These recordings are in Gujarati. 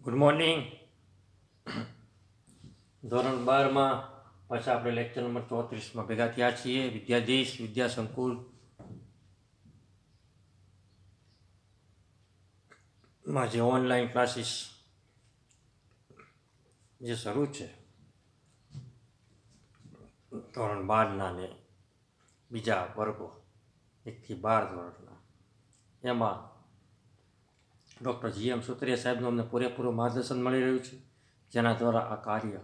Good morning. ધોરણ 12માં પાછા આપણે લેક્ચર નંબર 34માં ભેગા થયા છીએ. વિદ્યાધીશ વિદ્યા સંકુલમાં જે ઓનલાઈન ક્લાસીસ જે શરૂ છે ધોરણ 12ના ને બીજા વર્ગો 1 થી 12 ધોરણના, એમાં ડૉક્ટર GM સુત્રિયા સાહેબનું અમને પૂરેપૂરું માર્ગદર્શન મળી રહ્યું છે, જેના દ્વારા આ કાર્ય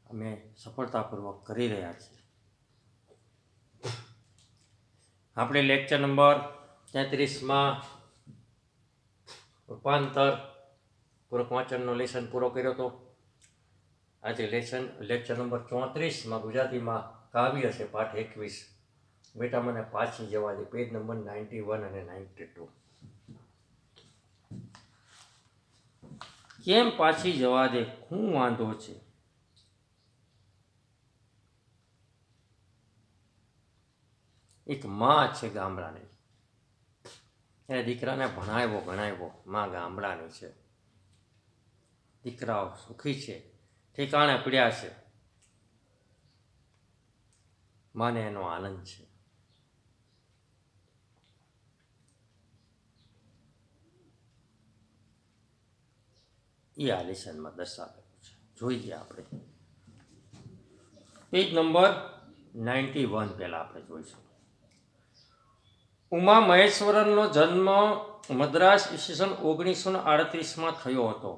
અમે સફળતાપૂર્વક કરી રહ્યા છીએ. આપણે લેક્ચર નંબર 33માં રૂપાંતર પૂરક વાંચનનો લેસન પૂરો કર્યો હતો. આજે લેક્ચર નંબર 34માં ગુજરાતીમાં કાવ્ય છે, પાઠ 21. બેટા મને પાછી જવા દે, પેજ નંબર 91 અને 92. કેમ પાછી જવા દે, શું વાંધો છે? એક માં છે ગામડાની, એ દીકરાને ભણાવ્યો, માં ગામડાની છે. દીકરાઓ સુખી છે, ઠેકાણે પડ્યા છે, માને એનો આનંદ છે. એ આ લેસનમાં દર્શાવેલું છે. જોઈએ આપણે પેજ નંબર 91 પહેલા આપણે જોઈશું. ઉમા મહેશ્વરનનો જન્મ મદ્રાસ ઈસવીસન 1938માં થયો હતો.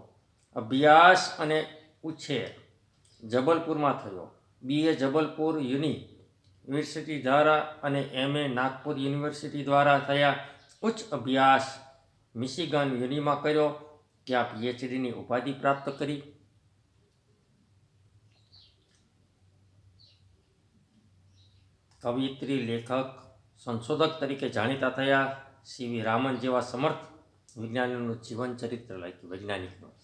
અભ્યાસ અને ઉછેર જબલપુરમાં થયો. BA જબલપુર યુનિવર્સિટી દ્વારા અને MA નાગપુર યુનિવર્સિટી દ્વારા થયા. ઉચ્ચ અભ્યાસ મિશિગન યુનિમાં કર્યો, ત્યાં PhDની ઉપાધિ પ્રાપ્ત કરી. કવિયત્રી, લેખક, સંશોધક તરીકે જાણીતા થયા. CV રામન જેવા સમર્થ વિજ્ઞાનીનું જીવન ચરિત્ર લખ્યું. વૈજ્ઞાનિકનું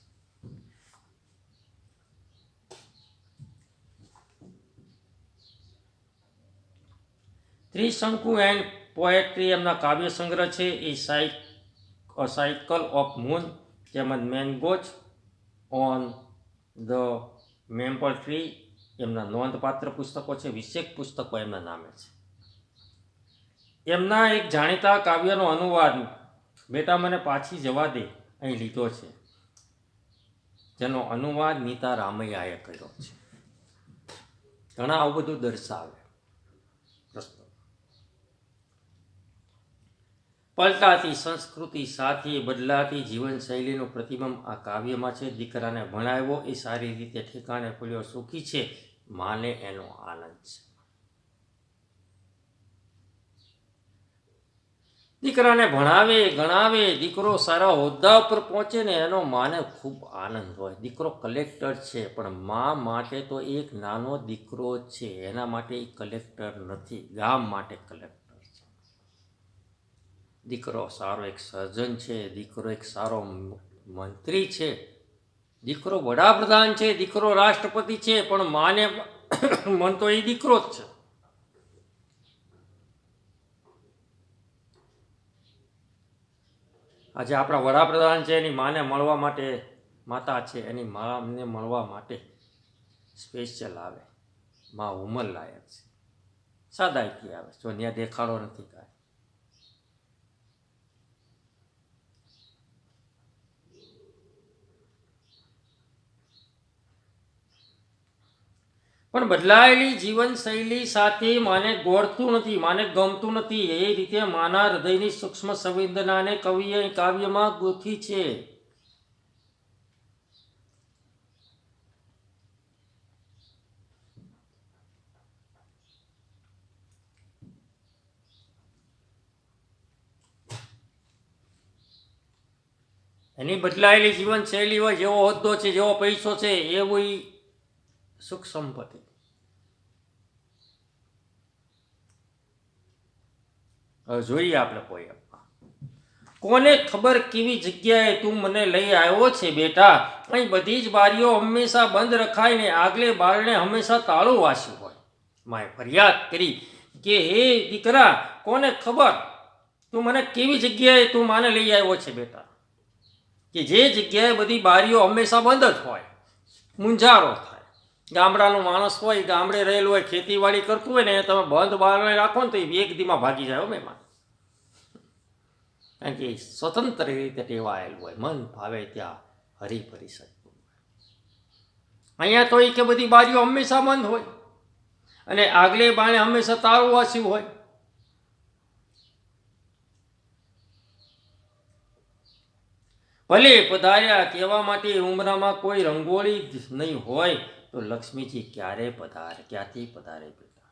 ત્રિશંકુ એન્ડ પોએટ્રી એમના કાવ્ય સંગ્રહ છે. એ સાયકલ ઓફ મૂન તેમજ મેનગોચ ઓન ધ મેમ્પલ ટ્રી એમના નોંધપાત્ર પુસ્તકો છે. 20 પુસ્તકો એમના નામે છે. એમના એક જાણીતા કાવ્યનો અનુવાદ બેટા મને પાછી જવા દે અહીં લીધો છે, જેનો અનુવાદ નીતા રામૈયાએ કર્યો છે. ઘણા આવું બધું દર્શાવે. પલટાતી સંસ્કૃતિ સાથે બદલાતી જીવનશૈલીનું પ્રતિબંધ આ કાવ્યમાં છે. દીકરાને ભણાવ્યો, એ સારી રીતે ઠેકાણે પડ્યો, સુખી છે, માને એનો આનંદ છે. દીકરાને ભણાવે, ગણાવે, દીકરો સારા હોદ્દા ઉપર પહોંચે ને એનો માને ખૂબ આનંદ હોય. દીકરો કલેક્ટર છે, પણ મા માટે તો એક નાનો દીકરો છે, એના માટે એ કલેક્ટર નથી, ગામ માટે કલેક્ટર. દીકરો સારો એક સર્જન છે, દીકરો એક સારો મંત્રી છે, દીકરો વડાપ્રધાન છે, દીકરો રાષ્ટ્રપતિ છે, પણ માને મન તો એ દીકરો જ છે. આજે આપણા વડાપ્રધાન છે, એની માને મળવા માટે, માતા છે એની માને મળવા માટે સ્પેશિયલ આવે. માં ઉંમર લાયક છે, સાદાઈથી આવે, જો ત્યાં દેખાડો નથી કાંઈ. પણ બદલાયેલી જીવનશૈલી સાથે માને ગોળતું નથી, માને ગમતું નથી. એ રીતે માના હૃદયની સૂક્ષ્મ સંવેદનાને કવિએ કાવ્યમાં ગોથી છે. એની બદલાયેલી જીવનશૈલી હોય, જેવો હોદ્દો છે, જેવો પૈસો છે, એવું સુખ સંપત્તિ. હવે જોઈએ આપણે પોયમમાં. કોને ખબર કેવી જગ્યાએ તું મને લઈ આવ્યો છે બેટા, અહીં બધી જ બારીઓ હંમેશા બંધ રખાય ને આગલે બારણે હંમેશા તાળું વાસ્યું હોય. માએ ફરિયાદ કરી કે હે દીકરા, કોને ખબર તું મને કેવી જગ્યાએ તું માને લઈ આવ્યો છે બેટા. કે જે જગ્યાએ બધી બારીઓ હંમેશા બંધ જ હોય, મૂંઝારો થાય. ગામડાનો માણસ હોય, ગામડે રહેલું હોય, ખેતીવાડી કરતું હોય ને, તમે બંધ બારણે રાખો ને તો એ એક દીમાં ભાગી જાય મહેમાન. કારણ કે સ્વતંત્ર રીતે ટેવાયેલું હોય, મન ભાવે ત્યાં હરી ફરી શકતું હોય. અહીંયા તો એ કે બધી બારીઓ હંમેશા બંધ હોય અને આગલે બાણે હંમેશા તાળું વાંચ્યું હોય. ભલે પધાર્યા કહેવા માટે ઉમરામાં કોઈ રંગોળી જ નહીં હોય તો લક્ષ્મીજી ક્યારે પધારે, ક્યાંથી પધારે બેટા?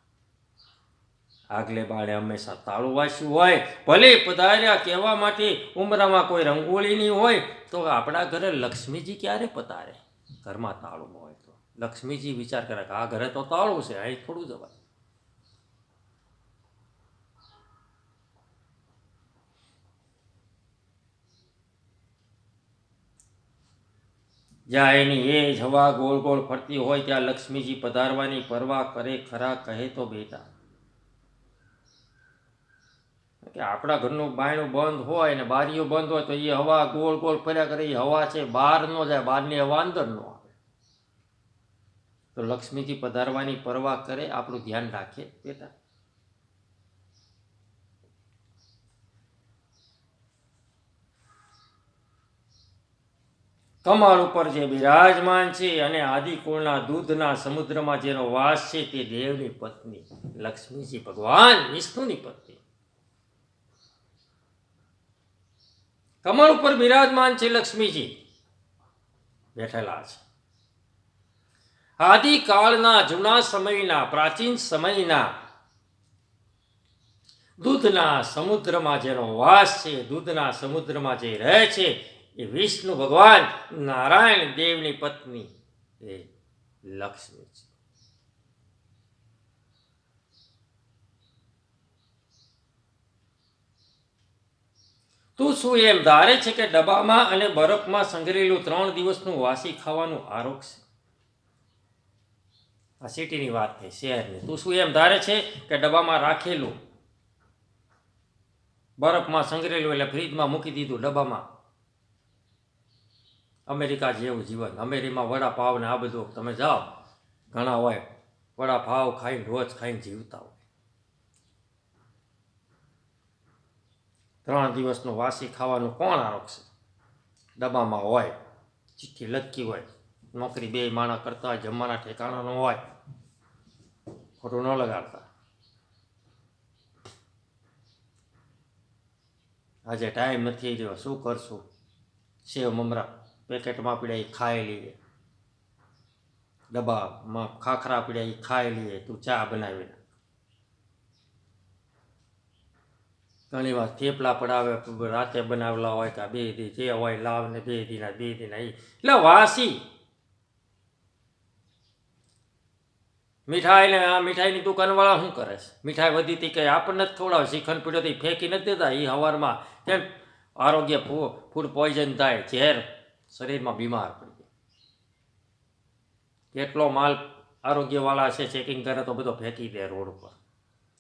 આગલે બાણે હંમેશા તાળું વાંચ્યું હોય. ભલે પધાર્યા કહેવા માટે ઉમરામાં કોઈ રંગોળી નહીં હોય તો આપણા ઘરે લક્ષ્મીજી ક્યારે પધારે? ઘરમાં તાળું ન હોય તો લક્ષ્મીજી વિચાર કરે કે આ ઘરે તો તાળું છે, અહીં થોડું જવાય. જ્યાં એની એ જ હવા ગોળ ગોળ ફરતી હોય ત્યાં લક્ષ્મીજી પધારવાની પરવા કરે ખરા? કહે તો બેટા કે આપણા ઘરનું બાયણું બંધ હોય ને બારીઓ બંધ હોય તો એ હવા ગોળ ગોળ ફર્યા કરે. એ હવા છે બહાર ન જાય, બહારની હવા અંદર ન આવે. તો લક્ષ્મીજી પધારવાની પરવા કરે, આપણું ધ્યાન રાખે બેટા. કમળ ઉપર જે બિરાજમાન છે અને આદિકુળના દૂધના સમુદ્રમાં જેનો વાસ છે તે દેવની પત્ની લક્ષ્મીજી, ભગવાન વિષ્ણુની પત્ની. કમળ ઉપર બિરાજમાન છે લક્ષ્મીજી, બેઠેલા છે. આદિકાળના જૂના સમયના, પ્રાચીન સમયના દૂધના સમુદ્રમાં જેનો વાસ છે, દૂધના સમુદ્રમાં જે રહે છે એ વિષ્ણુ ભગવાન નારાયણ દેવની પત્ની એ લક્ષ્મી છે. તું શું એમ ધારે છે કે ડબ્બામાં અને બરફમાં સંગ્રહેલું 3 દિવસનું વાસી ખાવાનું આરોગ છે? આ સિટીની વાત થઈ, શહેરની. તું શું એમ ધારે છે કે ડબ્બામાં રાખેલું, બરફમાં સંગ્રહેલું એટલે ફ્રીજમાં મૂકી દીધું ડબ્બામાં, અમેરિકા જેવું જીવન? અમેરિકામાં વડાપાવ ને આ બધું તમે જાઓ, ઘણા હોય વડાપાવ ખાઈને રોજ ખાઈને જીવતા હોય. 3 દિવસનું વાસી ખાવાનું કોણ આરોગશે? ડબ્બામાં હોય, ચિઠ્ઠી લટકી હોય, નોકરી 2 માણસ કરતા હોય, જમવાના ઠેકાણા ન હોય. ખોટું ન લગાડતા. આજે ટાઈમ નથી રહ્યો, શું કરશું? સેવ મમરા પેકેટમાં પીડ્યા એ ખાઈ લઈએ, ડબ્બામાં ખાખરા પીડ્યા એ ખાઈ લઈએ. તું ચા બનાવી. ઘણી વાર થેપલા પડાવે, રાતે બનાવેલા હોય કે 2 દી જે હોય લાવ ને 2 દીના એટલે વાસી. મીઠાઈ ને આ મીઠાઈની દુકાનવાળા શું કરે છે? મીઠાઈ વધી હતી કે આપણને જ ખવડાવે, શ્રીખંડ પીડ્યો તો ફેંકી નથી દેતા. એ સવારમાં કેમ આરોગ્ય ફૂડ પોઈઝન થાય, ઝેર શરીરમાં બીમાર પડી જાય. કેટલો માલ આરોગ્યવાળા છે ચેકિંગ કરે તો બધો ફેંકી દે રોડ ઉપર.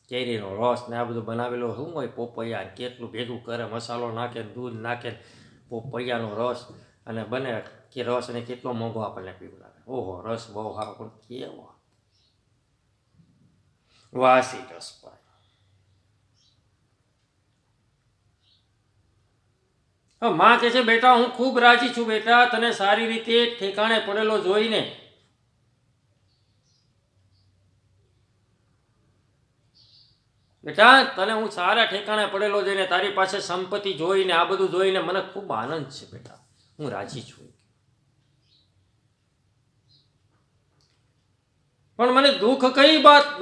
કેરીનો રસ ને આ બધું બનાવેલો શું હોય, પોપૈયા કેટલું ભેગું કરે, મસાલો નાખે, દૂધ નાખે, પોપૈયાનો રસ અને બને કે રસ અને કેટલો મોંઘો આપણને પીવડાવે. ઓહો, રસ બહુ સારો, પણ કેવો વાસી રસ પાય. માં કહે છે બેટા હું ખૂબ રાજી છું બેટા, તને સારી રીતે ઠેકાણે પડેલો જોઈને. બેટા તને હું સારા ઠેકાણે પડેલો જોઈને, તારી પાસે સંપત્તિ જોઈને, આ બધું જોઈને મને ખૂબ આનંદ છે બેટા, હું રાજી છું. પણ મને દુઃખ કઈ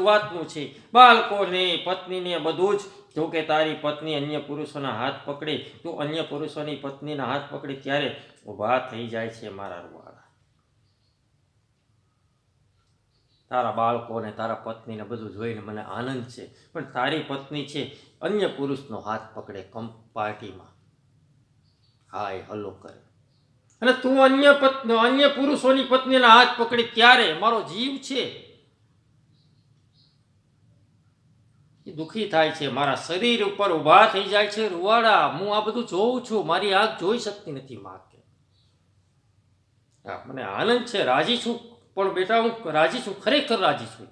વાતનું છે? બાળકોને, પત્નીને બધું જ. જો કે તારી પત્ની અન્ય પુરુષોના હાથ પકડે, તું અન્ય પુરુષોની પત્નીના હાથ પકડે ત્યારે ઊભા થઈ જાય છે મારા રૂવાડા. તારા બાળકોને, તારા પત્નીને બધું જોઈને મને આનંદ છે, પણ તારી પત્ની છે અન્ય પુરુષનો હાથ પકડે પાર્ટીમાં, હાય હલો કરે, અને તું અન્ય પુરુષોની પત્નીના હાથ પકડે ત્યારે મારો જીવ છે એ દુઃખી થાય છે. મારા શરીર ઉપર ઊભા થઈ જાય છે રૂવાડા. હું આ બધું જોઉં છું, મારી આંખ જોઈ શકતી નથી. માં કે હા, મને આનંદ છે, રાજી છું, પણ બેટા હું રાજી છું, ખરેખર રાજી છું.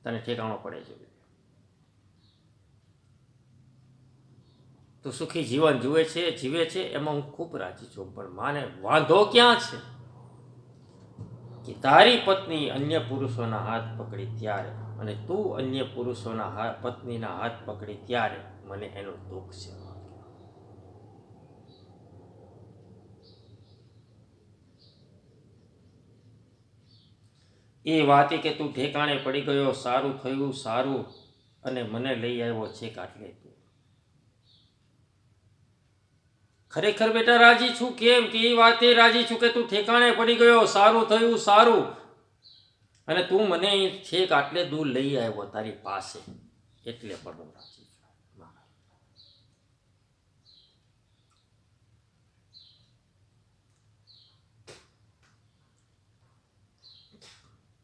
તને ઠેકાણો પડે છે, તું સુખી જીવન જીવે છે, એમાં હું ખૂબ રાજી છું. પણ માને વાંધો ક્યાં છે કે તારી પત્ની અન્ય પુરુષોના હાથ પકડી ત્યારે, અને તું અન્ય પુરુષોના પત્નીના હાથ પકડી ત્યારે મને એનું દુઃખ છે. એ વાતે કે તું ઠેકાણે પડી ગયો, સારું થયું, સારું, અને મને લઈ આવ્યો છે કાટલે તું. ખરેખર બેટા રાજી છું. કેમ કે એ વાતે રાજી છું કે તું ઠેકાણે પડી ગયો, સારું થયું, સારું, અને તું મને છેક આટલે દૂર લઈ આવ્યો તારી પાસે, એટલે પણ હું રાજી છું.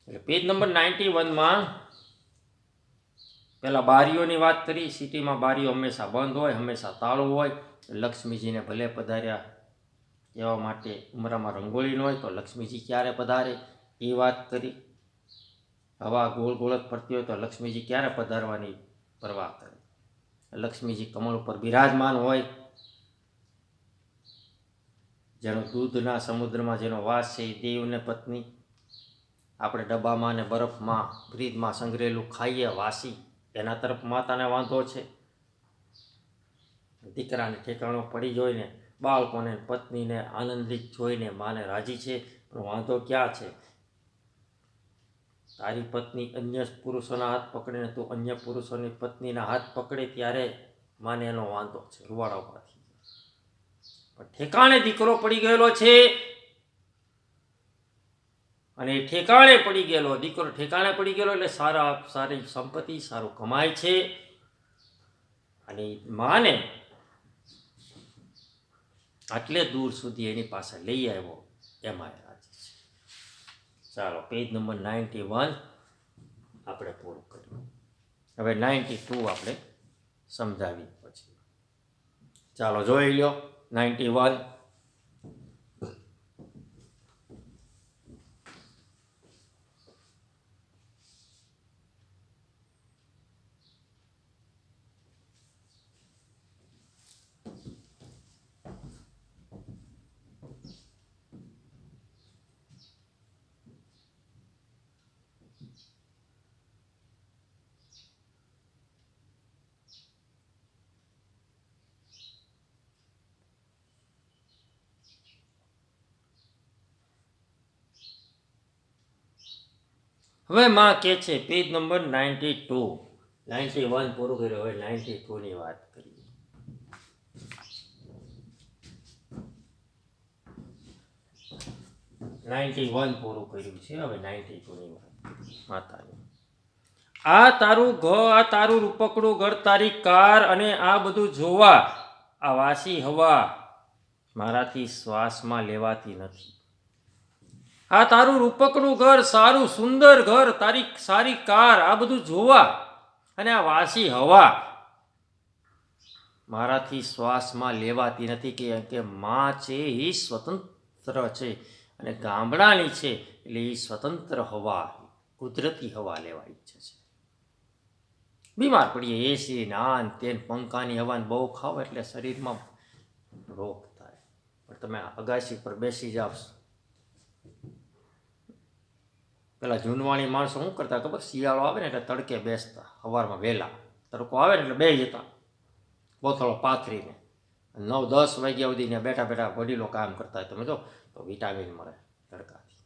એટલે પેજ નંબર 91માં પેલા બારીઓની વાત કરી. સિટીમાં બારીઓ હંમેશા બંધ હોય, હંમેશા તાળું હોય. લક્ષ્મીજીને ભલે પધાર્યા કહેવા માટે ઉમરામાં રંગોળી ન હોય તો લક્ષ્મીજી ક્યારે પધારે એ વાત કરી. હવા ગોળ ગોળ જ ફરતી હોય તો લક્ષ્મીજી ક્યારે પધારવાની પરવા કરે. લક્ષ્મીજી કમળ ઉપર બિરાજમાન હોય, જેનો દૂધના સમુદ્રમાં જેનો વાસ છે એ દેવને પત્ની. આપણે ડબ્બામાં ને બરફમાં ફ્રીજમાં સંગ્રહેલું ખાઈએ વાસી, એના તરફ માતાને વાંધો છે. દીકરાને ઠેકાણો પડી જોઈને, બાળકોને પત્નીને આનંદિત જોઈને માને રાજી છે. પણ વાંધો ક્યાં છે? તારી પત્ની અન્ય પુરુષોના હાથ પકડીને તું અન્ય પુરુષોની પત્નીના હાથ પકડે ત્યારે માને એનો વાંધો છે. રૂવાડા ઉભા થઈ ગયા. પણ ઠેકાણે દીકરો પડી ગયેલો છે, અને ઠેકાણે પડી ગયેલો દીકરો ઠેકાણે પડી ગયેલો એટલે સારી સંપત્તિ, સારું કમાય છે. અને માને આટલે દૂર સુધી એની પાસે લઈ આવ્યો, એમાં રાજી છે. ચાલો, પેજ નંબર 91 આપણે પૂરું કર્યું. હવે 92 આપણે સમજાવી પછી. ચાલો જોઈ લો 91. હવે માં કે છે પેજ નંબર 92, 91 પૂરું કર્યું. હવે 92ની વાત કરીએ. 91 પૂરું કર્યું છે. હવે 92ની વાત માતાની. આ તારું રૂપકડું ઘર, તારી કાર, અને આ બધું જોવા આ વાસી હવા મારાથી શ્વાસમાં લેવાતી નથી. આ તારું રૂપકડું ઘર, સારું સુંદર ઘર, તારી સારી કાર, આ બધું જોવા અને આ વાસી હવા મારાથી શ્વાસમાં લેવાતી નથી. કે માં છે એ સ્વતંત્ર છે, અને ગામડાની છે એટલે એ સ્વતંત્ર હવા, કુદરતી હવા લેવા ઈચ્છે છે. બીમાર પડીએ એસી નાન તેન પંખાની હવાને બહુ ખાવ એટલે શરીરમાં રોગ થાય. પણ તમે અગાસી પર બેસી જાઓ. પેલા જૂનવાણી માણસો શું કરતા ખબર? શિયાળો આવે ને એટલે તડકે બેસતા, સવારમાં વહેલા તડકો આવે ને એટલે બે જતા બોથળો પાથરીને. 9-10 વાગ્યા સુધીને બેઠા બેઠા વડીલો કામ કરતા હોય. તમે જો તો વિટામિન મળે તડકાથી.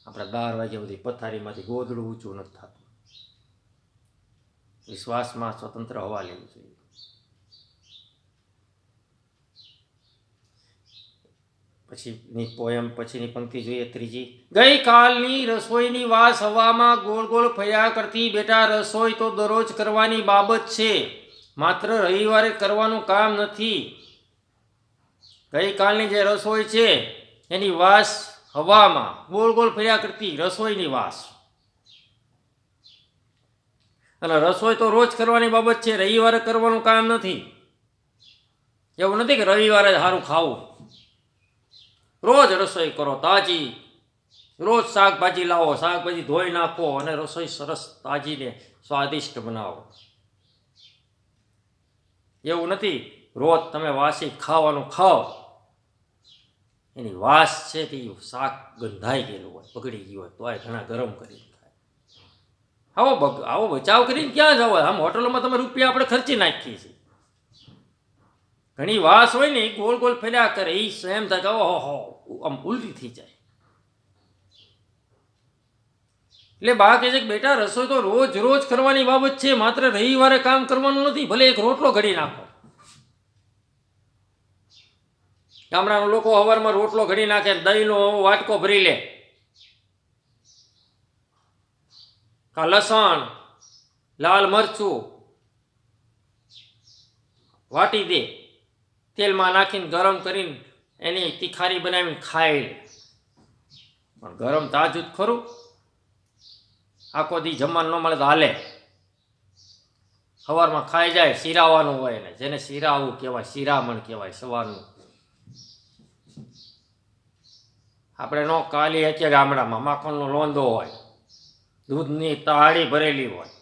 આપણે 12 વાગ્યા સુધી પથારીમાંથી ગોદડું ઊંચું નથી થતું. શ્વાસમાં સ્વતંત્ર હવા લેવી જોઈએ. પછીની પોયમ પછીની પંક્તિ જોઈએ, ત્રીજી. ગઈકાલની રસોઈની વાસ હવામાં ગોળ ગોળ ફર્યા કરતી. બેટા, રસોઈ તો દરરોજ કરવાની બાબત છે, માત્ર રવિવારે કરવાનું કામ નથી. ગઈકાલની જે રસોઈ છે એની વાસ હવામાં ગોળ ગોળ ફર્યા કરતી, રસોઈની વાસ. અને રસોઈ તો રોજ કરવાની બાબત છે, રવિવારે કરવાનું કામ નથી. એવું નથી કે રવિવારે જ સારું ખાવું. રોજ રસોઈ કરો તાજી, રોજ શાકભાજી લાવો, શાકભાજી ધોઈ નાખો અને રસોઈ સરસ તાજીને સ્વાદિષ્ટ બનાવો. એવું નથી રોજ તમે વાસી ખાવાનું ખાઓ, એની વાસ છે તે શાક ગંધાઈ ગયેલું હોય, બગડી ગયું હોય, તોય ઘણા ગરમ કરી ખાય. આવો બચાવ કરીને ક્યાં જાવ? આમ હોટલોમાં તમે રૂપિયા આપણે ખર્ચી નાખીએ છીએ. ઘણી વાસ હોય ને એ ગોળ ગોળ ફેર્યા કરે, એ એમ થાય કે ઓહો આમ ઉલટી થઈ જાય. એટલે બા કહે છે કે બેટા રસોઈ તો રોજ રોજ કરવાની બાબત છે, માત્ર રવિવારે કામ કરવાનું નથી. ભલે એક રોટલો ઘડી નાખો. ગામડાના લોકો સવારમાં રોટલો ઘડી નાખે, દહીંનો વાટકો ભરી લે, કા લસણ લાલ મરચું વાટી દે, તેલમાં નાખીને ગરમ કરીને એની તીખારી બનાવીને ખાઈ લે. પણ ગરમ તાજું જ ખરું, આખો દી જમવાનું ન મળે તો હાલે. સવારમાં ખાઈ જાય, શીરાવાનું હોય ને, જેને શીરાવું કહેવાય, શિરામણ કહેવાય સવારનું. આપણે ન કાલી હકીએ ગામડામાં માખણનો લોંદો હોય, દૂધની તાળી ભરેલી હોય.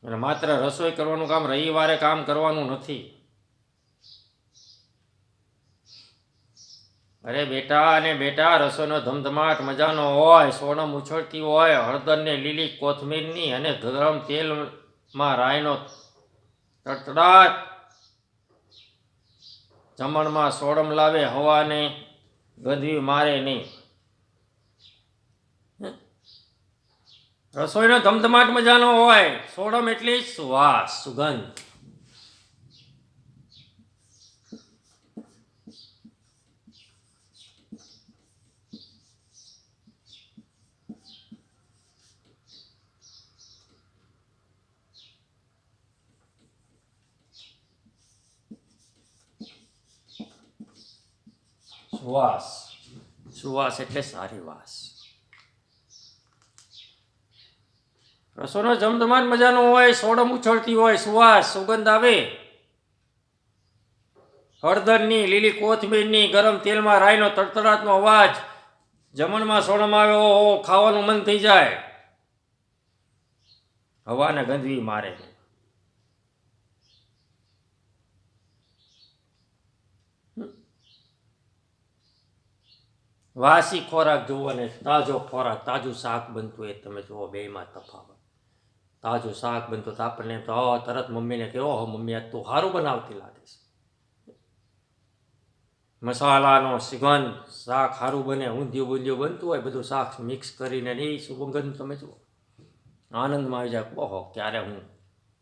અને માત્ર રસોઈ કરવાનું કામ રવિવારે કામ કરવાનું નથી. અરે બેટા અને બેટા, રસોઈનો ધમધમાટ મજાનો હોય, સોનમ ઉછળતી હોય, હળદરને લીલી કોથમીરની અને ગરમ તેલમાં રાઈનો તડતડાટ. જમણમાં સોડમ લાવે, હવાને ગંધવી મારે નહીં. રસોઈનો ધમધમાટ મજાનો હોય, સોડમ એટલે સુવાસ, સુગંધ. સુવાસ, સુવાસ એટલે સારી વાસ. રસોઈનો ધમધમાટ મજાનો હોય, સોડમ ઉછળતી હોય, સુવાસ સુગંધ આવે. હળદરની, લીલી કોથમીરની, ગરમ તેલમાં રાઈનો તડતડાટનો અવાજ. જમણમાં સોડમ આવે, ઓહો ખાવાનું મન થઈ જાય. હવાને ગંધવી મારે. વાસી ખોરાક જુઓ ને તાજો ખોરાક, તાજું શાક બનતું એ તમે જુઓ, બેમાં તફાવત. તાજું શાક બનતું તો આપણને તો તરત મમ્મીને કહો, હો મમ્મી આજ તું સારું બનાવતી લાગે છે. મસાલાનો સુગંધ, શાક સારું બને, ઊંધિયું બૂંધિયું બનતું હોય, બધું શાક મિક્સ કરીને એ સુગંધ તમે જુઓ, આનંદમાં આવી જાય. ઓહો ક્યારે હું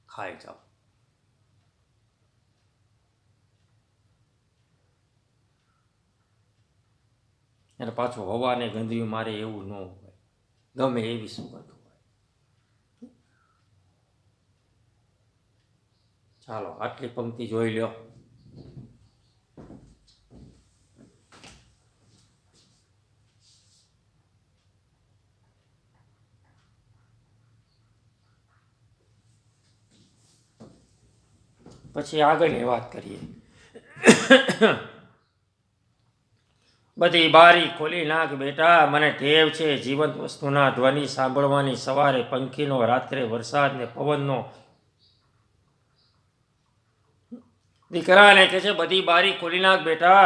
ખાઈ જાઉં. અને પાછું હવાને ગંદકી મારે એવું ન હોય, ગમે એવી સુગંધ હોય. ચાલો આટલી પંક્તિ જોઈ લ્યો. પછી આગળની વાત કરીએ. બધી બારી ખોલી નાખ બેટા, મને ટેવ છે જીવંત વસ્તુના ધ્વનિ સાંભળવાની, સવારે પંખીનો, રાત્રે વરસાદ ને પવનનો. દીકરાને કહે છે બધી બારી ખોલી નાખ બેટા,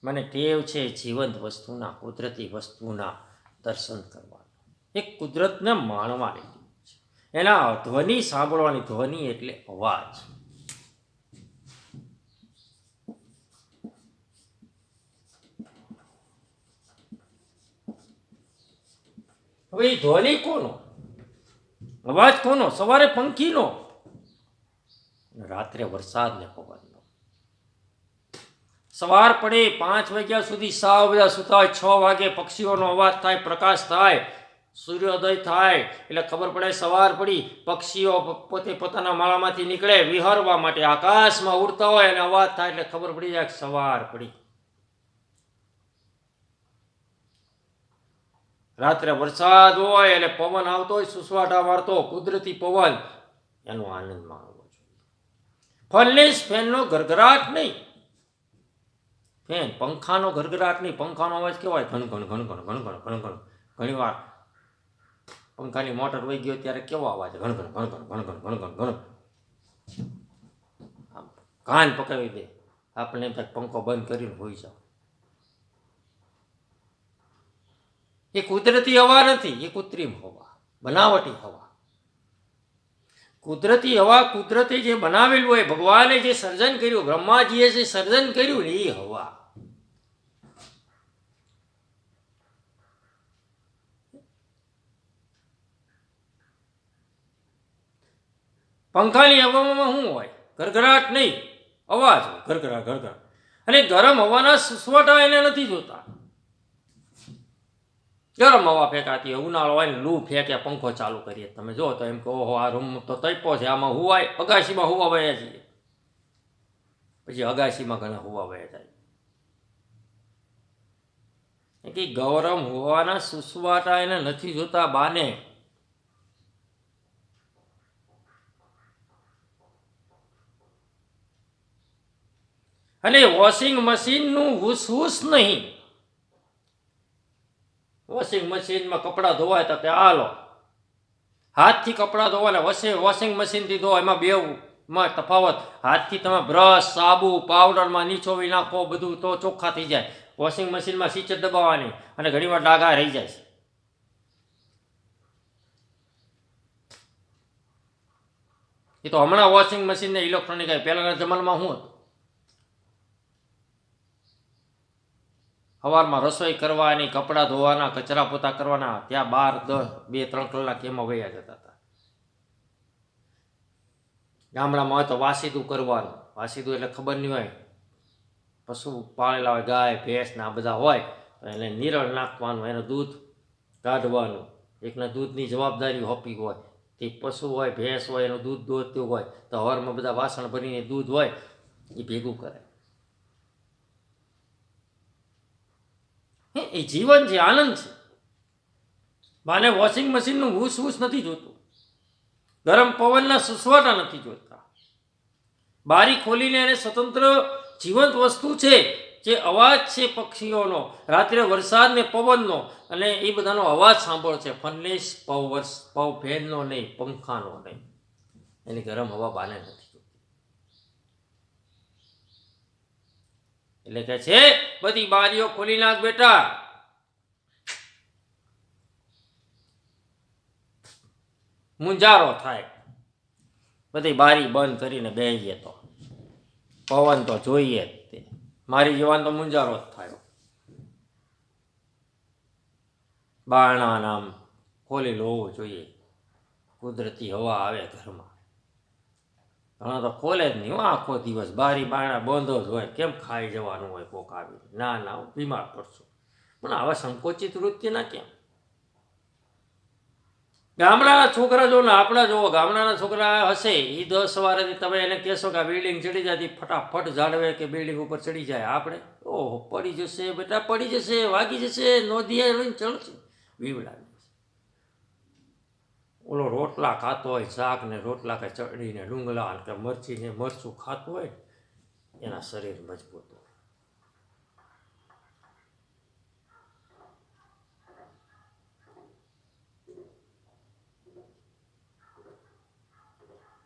મને ટેવ છે જીવંત વસ્તુના, કુદરતી વસ્તુના દર્શન કરવાના, એક કુદરતને માણવાની, એના ધ્વનિ સાંભળવાની. ધ્વનિ એટલે અવાજ. હવે એ ધ્વનિ કોનો, અવાજ કોનો? સવારે પંખીનો, રાત્રે વરસાદ ને પવનનો. સવાર પડે 5 વાગ્યા સુધી સાવ બધા સુતા હોય, 6 વાગે પક્ષીઓનો અવાજ થાય, પ્રકાશ થાય, સૂર્યોદય થાય એટલે ખબર પડે સવાર પડી. પક્ષીઓ પોતે પોતાના માળામાંથી નીકળે વિહરવા માટે, આકાશમાં ઉડતા હોય અને અવાજ થાય એટલે ખબર પડી જાય કે સવાર પડી. રાત્રે વરસાદ હોય એટલે પવન આવતો હોય, સુસવાટા મારતો, કુદરતી પવન, એનો આનંદ માણવો જોઈએ. ફર્નેસ ફેનનો ગરગરાટ નહીં, ફેન પંખાનો ગરગરાટ નહીં. પંખાનો અવાજ કેવો હોય? ઘણ ઘણ ઘણ ઘણ ઘણ ઘણ ઘણ ઘણ. ઘણી વાર પંખાની મોટર વહી ગયો ત્યારે કેવો અવાજ? ઘણ ઘણ ઘણ ઘણ ઘણ ઘણ ઘણ ઘણ ઘણ. આમ કાન પકડી દે. આપણે એમ થાય પંખો બંધ કરીને હોઈ જાવ. એ કુદરતી હવા નથી, એ કૃત્રિમ હવા, બનાવટી હવા. કુદરતી હવા કુદરતે જે બનાવેલું હોય, ભગવાને જે સર્જન કર્યું, બ્રહ્માજીએ જે સર્જન કર્યું ને એ હવા. પંખાની હવામાં શું હોય? ગરગરાટ નહીં, અવાજ હોય, ગરગરા ગરગરા. અને ગરમ હવાના સુસવાટા એને નથી જોતા. ગરમ હવા ફેંકાતી હોય, ઉનાળો હોય ને લૂ ફેંકે, પંખો ચાલુ કરીએ, તમે જો તો એમ કહો આ રૂમ તો તૈપો છે, આમાં હુવાય. અગાશીમાં હુવા વયા જઈએ, પછી અગાશીમાં ઘણા હુવા વયા જાય. કે ગરમ હવાના સુસવાટા એને નથી જોતા બાને. અને વોશિંગ મશીનનું હુસ નહીં. વોશિંગ મશીનમાં કપડાં ધોવાય તો કે હાલો હાથથી કપડાં ધોવાના, વોશિંગ મશીનથી ધો, એમાં બેમાં તફાવત. હાથથી તમે બ્રશ, સાબુ, પાવડરમાં નીચોવી નાખો બધું તો ચોખ્ખા થઈ જાય. વોશિંગ મશીનમાં સ્વિચ દબાવવાની અને ઘણીવાર ડાઘા રહી જાય છે. એ તો હમણાં વોશિંગ મશીન ને ઇલેક્ટ્રોનિક આવી. પહેલાના જમાનામાં શું હતું? સવારમાં રસોઈ કરવાની, કપડાં ધોવાના, કચરા પોતા કરવાના, ત્યાં 12-10, 2-3 કલાક એમાં વયા જતા હતા. ગામડામાં હોય તો વાસીદું કરવાનું. વાસીદું એટલે ખબર નહીં હોય, પશુ પાળેલા હોય, ગાય ભેંસ ને આ બધા હોય તો એને નિરળ નાખવાનું, એનું દૂધ કાઢવાનું. એકના દૂધની જવાબદારી હોપી હોય. તે પશુ હોય, ભેંસ હોય, એનું દૂધ દોહતું હોય તો હવારમાં બધા વાસણ ભરીને દૂધ હોય એ ભેગું કરે. એ જીવન છે, આનંદ છે. માને વોશિંગ મશીનનું હુસ નથી જોતું, ગરમ પવનના સુસવાટા નથી જોતા. બારી ખોલીને એને સ્વતંત્ર જીવંત વસ્તુ છે, જે અવાજ છે પક્ષીઓનો, રાત્રે વરસાદ ને પવનનો, અને એ બધાનો અવાજ સાંભળો છે. ફર્નેસ પવ ફેનનો નહીં, પંખાનો નહીં. એની ગરમ હવા બાને નથી જોતી. એટલે કે છે બધી બારીઓ ખોલી નાખ બેટા. મુંજારો થાય. બધી બારી બંધ કરીને બેસીએ તો પવન તો જોઈએ જ. તે મારી જવાન તો મુંજારો જ થાય. બારણા નામ ખોલી હોવું જોઈએ, કુદરતી હવા આવે ઘરમાં. ઘણા તો ખોલે જ નહીં, આખો દિવસ બારી બારણા બંધ જ હોય. કેમ ખાઈ જવાનું હોય કોક આવી? ના બીમાર પડશું. પણ આવા સંકોચિત વૃત્તિના કેમ? ગામડાના છોકરા જો ને આપણા જુઓ, ગામડાના છોકરા હશે એ 10 સવારેથી તમે એને કહેશો કે આ બિલ્ડિંગ ચડી જતી, ફટાફટ જાળવે કે બિલ્ડિંગ ઉપર ચડી જાય. આપણે ઓહો પડી જશે બેટા, પડી જશે, વાગી જશે, નોંધિયા લઈને ચડશું, બીવડાવી. ઓલો રોટલા ખાતો હોય, શાક ને રોટલા કે ચડીને ડુંગળા કે મરચી ને મરચું ખાતું હોય, એના શરીર મજબૂત હોય.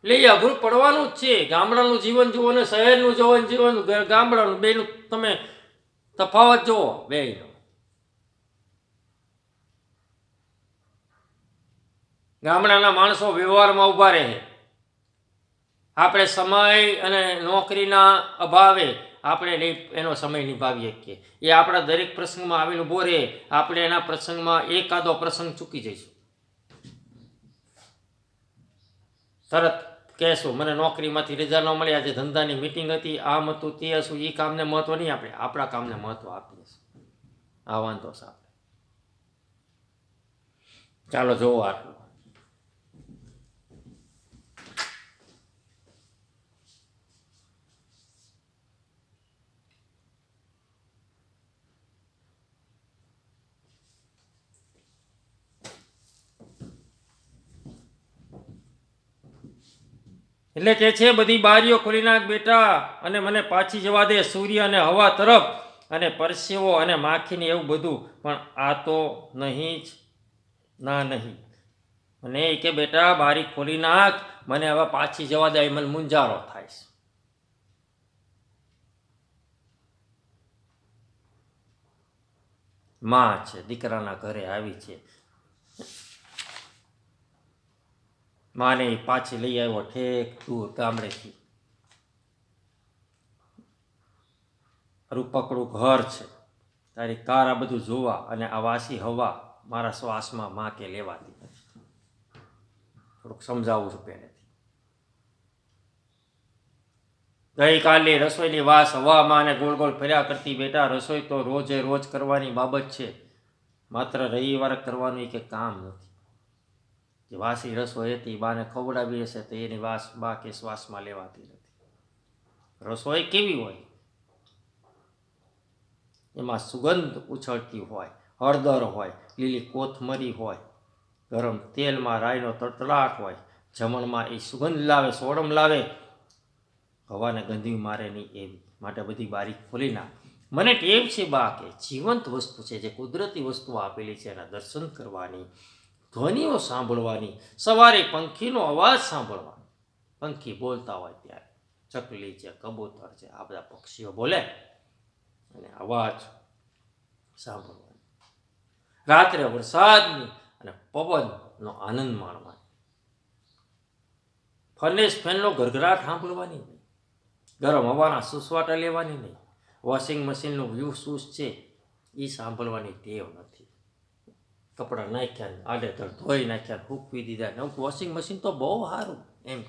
એટલે એ અઘરું પડવાનું જ છે. ગામડાનું જીવન જુઓ ને શહેરનું જીવન, ગામડાનું બેનું તમે તફાવત જુઓ બેયનો. ગામડાના માણસો વ્યવહારમાં ઊભા રહે. આપણે સમય અને નોકરીના અભાવે આપણે એનો સમય નિભાવીએ શકીએ. એ આપણા દરેક પ્રસંગમાં આવીને ઊભો રહે. આપણે એના પ્રસંગમાં એકાદો પ્રસંગ ચૂકી જઈશું. તરત કહેશું મને નોકરીમાંથી રજા ન મળી, આજે ધંધાની મિટિંગ હતી, આમ હતું, તે હશું. એ કામને મહત્વ નહીં, આપણે આપણા કામને મહત્વ આપીએ છીએ. આ વાંધો છે આપણે. ચાલો જોવો આટલું. એટલે કે છે બધી બારીઓ ખોલી નાખ બેટા અને મને પાછી જવા દે સૂર્ય અને હવા તરફ અને પરસેવો અને માખીને એવું બધું, પણ આ તો નહીં જ, ના નહીં. મને એ કે બેટા બારી ખોલી નાખ, મને હવે પાછી જવા દે, મને મૂંઝારો થાય છે. માં છે, દીકરાના ઘરે આવી છે. માને પાછી લઈ આવ્યો ઠેક દૂર ગામડેથી. રૂપકડું ઘર છે, તારી કાર આ બધું જોવા અને આ વાસી હવા મારા શ્વાસમાં માં કે લેવાતી નથી. થોડુંક સમજાવું છું પહેલેથી. ગઈકાલે રસોઈની વાસ હવામાં અને ગોળ ગોળ ફર્યા કરતી બેટા. રસોઈ તો રોજે રોજ કરવાની બાબત છે, માત્ર રવિવારે કરવાનું કે કામ નથી. જે વાસી રસોઈ હતી બાને ખવડાવી હશે તો એની વાસ બા કે શ્વાસમાં લેવાતી નથી. રસોઈ કેવી હોય? એમાં સુગંધ ઉછળતી હોય, હળદર હોય, લીલી કોથમરી હોય, ગરમ તેલમાં રાઈનો તડતડાટ હોય, જમણમાં એ સુગંધ લાવે, સોડમ લાવે, હવાને ગંધી મારે નહીં એવી. માટે બધી બારી ખોલી નાખ. મને ટેવ છે બા કે જીવંત વસ્તુ છે, જે કુદરતી વસ્તુઓ આપેલી છે, એના દર્શન કરવાની, ધ્વનિઓ સાંભળવાની, સવારે પંખીનો અવાજ સાંભળવાનો. પંખી બોલતા હોય ત્યારે, ચકલી છે, કબૂતર છે, આ બધા પક્ષીઓ બોલે અને અવાજ સાંભળવાનો. રાત્રે વરસાદની અને પવનનો આનંદ માણવાનો. ફર્નેસ ફેનનો ગરગરાટ સાંભળવાની નહીં, ગરમ હવાના સુસવાટા લેવાની નહીં, વોશિંગ મશીનનું વ્યૂ સૂસ છે એ સાંભળવાની ટેવ નથી. કપડાં નાખ્યા, આડેધડ ધોઈ નાખ્યા, સૂકવી દીધા. નવું વોશિંગ મશીન તો બહુ સારું એમ.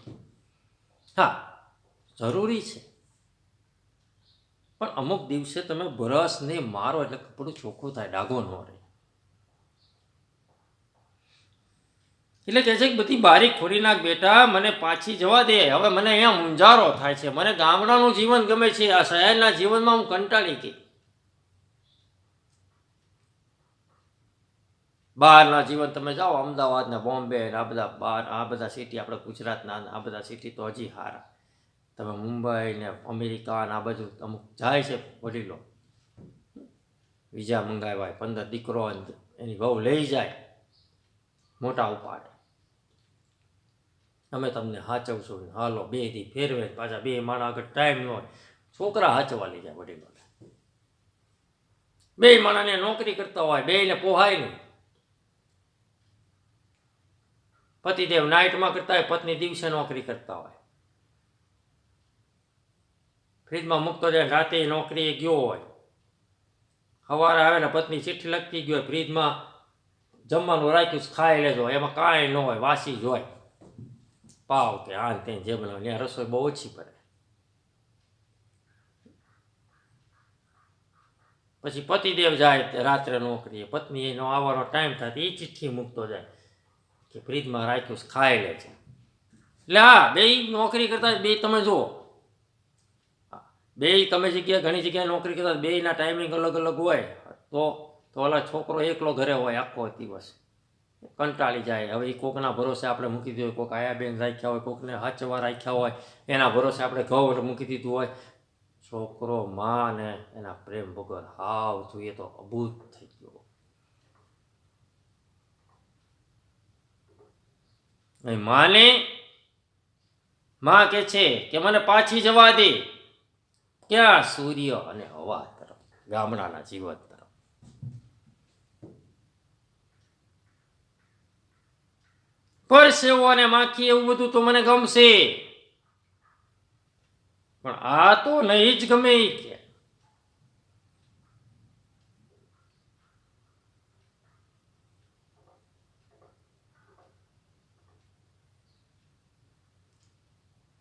હા, જરૂરી છે, પણ અમુક દિવસે તમે બ્રશને મારો એટલે કપડું ચોખ્ખું થાય, ડાઘો ન રહે. એટલે કહે છે કે બધી બારી ખોલી નાખ બેટા, મને પાછી જવા દે. હવે મને અહીંયા મૂંઝારો થાય છે. મને ગામડાનું જીવન ગમે છે, આ શહેરના જીવનમાં હું કંટાળી ગઈ. બહારના જીવન તમે જાઓ, અમદાવાદ ને બોમ્બે ને આ બધા સિટી, આપણે ગુજરાતના આ બધા સિટી તો હજી સારા. તમે મુંબઈ ને અમેરિકા ને આ બાજુ અમુક જાય છે વડીલો, વિઝા મંગાવ્યા, 15 દીકરો એની વહુ લઈ જાય, મોટા ઉપાડે, અમે તમને હાચવશું, હાલો 2 દી ફેરવે, પાછા 2 માણા આગળ ટાઈમ ન હોય, છોકરા હાચવા લઈ જાય વડીલોને. 2 માણાને નોકરી કરતા હોય, 2ને પોહાય નહીં. પતિદેવ નાઇટમાં કરતા હોય, પત્ની દિવસે નોકરી કરતા હોય. ફ્રીજમાં મૂકતો જાય, રાતે નોકરીએ ગયો હોય, સવારે આવે ને પત્ની ચિઠ્ઠી લખતી ગયો હોય, ફ્રીજમાં જમવાનું રાખ્યું ખાઈ લેજો, એમાં કાંઈ ન હોય, વાસી જ હોય. પાવ કે આ તે જે બનાવે, ત્યાં રસોઈ બહુ ઓછી પડે. પછી પતિદેવ જાય રાત્રે નોકરીએ, પત્ની એનો આવવાનો ટાઈમ થાય એ ચિઠ્ઠી મૂકતો જાય કે ફ્રીજમાં રાખ્યું ખાઈ લે છે. એટલે હા, 2 નોકરી કરતા 2 તમે જુઓ, 2 તમે જગ્યાએ ઘણી જગ્યાએ નોકરી કરતા 2ના ટાઈમિંગ અલગ અલગ હોય, તો ઓલા છોકરો એકલો ઘરે હોય આખો દિવસ, કંટાળી જાય. હવે એ કોકના ભરોસે આપણે મૂકી દીધું હોય, કોક આયા બેન રાખ્યા હોય, કોકને હાચવા રાખ્યા હોય, એના ભરોસે આપણે ઘઉં મૂકી દીધું હોય. છોકરો માં ને એના પ્રેમ વગર હાવ જોઈએ તો અભૂત થઈ ગયો. માં કે છે કે મને પાછી જવા દે. ક્યાં? સૂર્ય અને હવા તરફ, ગામડાના જીવન તરફ. પરસેવો અને માખી એવું બધું તો મને ગમશે, પણ આ તો નહીં જ ગમે. કે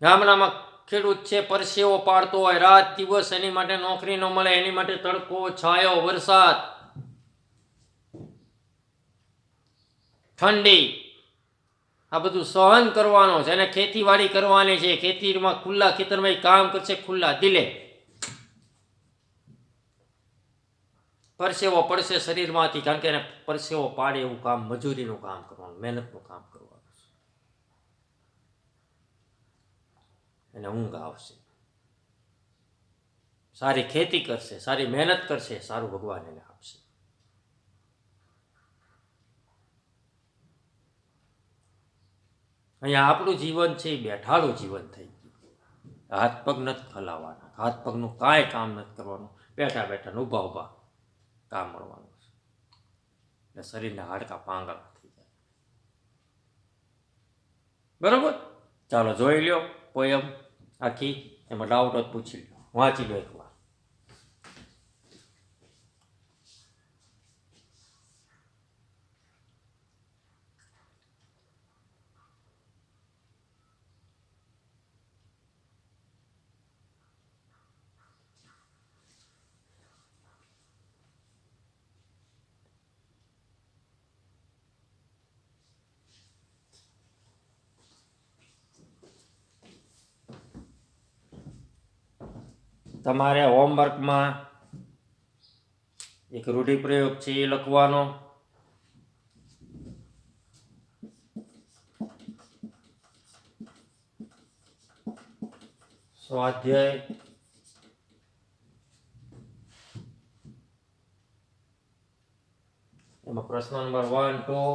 ગામડામાં ખેડૂત છે, પરસેવો પાડતો હોય રાત દિવસ, એની માટે નોકરી ન મળે, એની માટે તડકો, છાયો, વરસાદ, ઠંડી, આ બધું સહન કરવાનું છે. એને ખેતીવાડી કરવાની છે, ખેતીમાં ખુલ્લા ખેતરમાં કામ કરશે, ખુલ્લા દિલે. પરસેવો પડશે શરીરમાંથી, કારણ કે એને પરસેવો પાડે એવું કામ, મજૂરીનું કામ કરવાનું, મહેનતનું કામ કરવાનું. એને ઊંઘ આવશે. સારી ખેતી કરશે, સારી મહેનત કરશે, સારું ભગવાન એને આપશે. અહીંયા આપણું જીવન છે એ બેઠાડું જીવન થઈ ગયું. હાથ પગ નથી હલાવવાના, હાથ પગનું કાંઈ કામ નથી કરવાનું, બેઠા બેઠા ઊભા ઊભા કામ કરવાનું છે. એટલે શરીરના હાડકાં પાંગળા થઈ જાય. બરોબર? ચાલો જોઈ લ્યો પોયમ આખી, એમાં ડાઉટ જ પૂછી લો, વાંચી લો એકવાર. તમારે હોમવર્કમાં એક રૂઢિપ્રયોગ છે એ લખવાનો. સ્વાધ્યાય એમાં પ્રશ્ન નંબર 1, 2,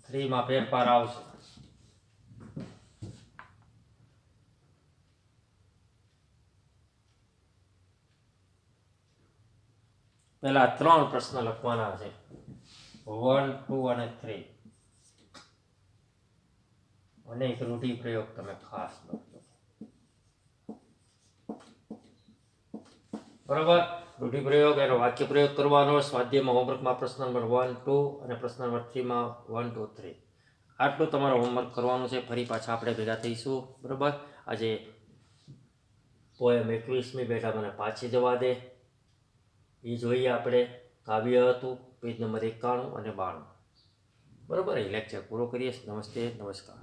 3 માં ફેરફાર આવશે. પહેલા 3 પ્રશ્ન લખવાના છે, 1, 2 અને 3, અને એક રૂઢિપ્રયોગ તમે ખાસ લખજો. બરાબર? રૂઢિપ્રયોગ એનો વાક્ય પ્રયોગ કરવાનો. સ્વાધ્યાયમાં હોમવર્કમાં પ્રશ્ન નંબર 1, 2 અને પ્રશ્ન નંબર 3 માં 1, 2, 3 આટલું તમારે હોમવર્ક કરવાનું છે. ફરી પાછા આપણે ભેગા થઈશું. બરાબર? આજે પોએમ 21મી બેટા મને પાછી જવા દે એ જોઈએ આપણે. કાવ્ય હતું, પેજ નંબર 91 અને 92. બરાબર? એ લેક્ચર પૂરો કરીએ. નમસ્તે, નમસ્કાર.